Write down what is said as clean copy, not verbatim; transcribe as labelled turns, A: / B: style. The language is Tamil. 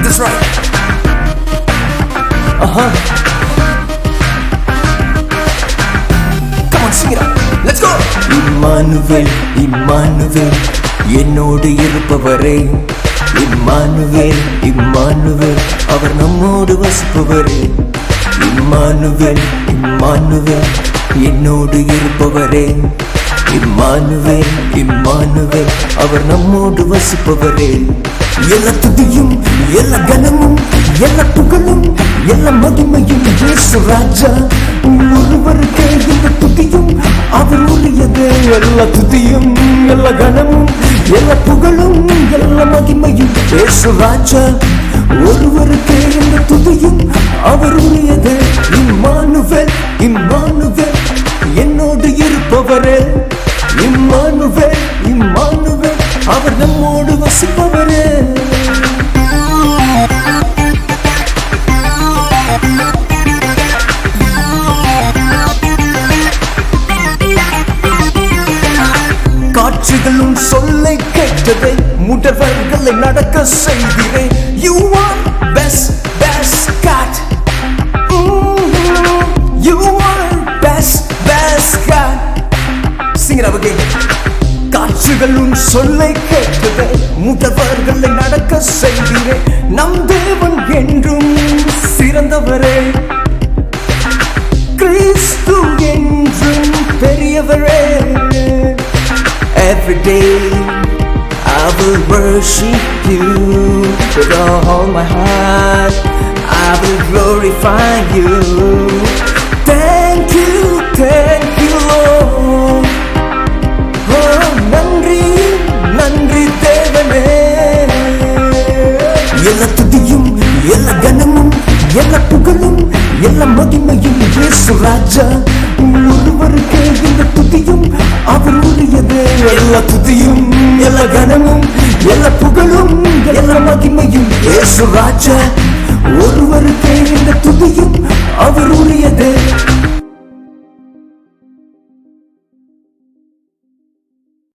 A: That's right. Come on, sing it up. Let's go.
B: Immanuel Immanuel என்னோடு இருப்பவரே, இம்மானுவேல் இம்மானுவேல் அவர் நம்மோடு வசிப்பவரே, இம்மானுவேல் இம்மானுவேல் என்னோடு இருப்பவரே, இம்மானுவேல் இம்மானுவேல் அவர் நம்மோடு வசிப்பவரே. எல்லா துதியும் எல்லா கனமும் எல்லா புகழும் எல்லா மகிமையும் இயேசு ராஜா ஒருவருக்கே இந்த துதியும் அவர் உரியதே. எல்லா துதியும் எல்லா கனமும் எல்லா புகழும் எல்லா மகிமையும் இயேசு ராஜா ஒருவருக்கே இந்த துதியும் அவர் உரியதே. இம்மானுவேல் இம்மானுவேல் என்னோடு இருப்பவரே, இம்மானுவேல் இம்மானுவேல் அவர் நம்மோடு வசிப்பவரே. காட்சிகளும் சொல்லை கேட்டதை முடவர்களை நடக்க செய்கிறே. You are best best God. You are best best God. Sing it up again. காட்சிகளும் சொல்லை கேட்டதை முடவர்களை நடக்க செய்கிறே. நம் தேவன் என்றும் சிறந்தவரே, கிறிஸ்து என்றும் பெரியவரே. Every day I will worship you with all my heart. I will glorify you. Thank you Lord. Oh, நன்றி நன்றி தேவனே. எல்லா துதியும் எல்லா கனமும் எல்லா புகழும் எல்லா மகிமையும் இயேசு ராஜா ஒருவருக்கே இந்த துதியும் அவர் உரியதே. எல்லா துதியும் எல்லா கனமும் எல்லா புகழும் எல்லா மகிமையும் இயேசு ராஜா ஒருவருக்கே இந்த துதியும் அவர் உரியதே.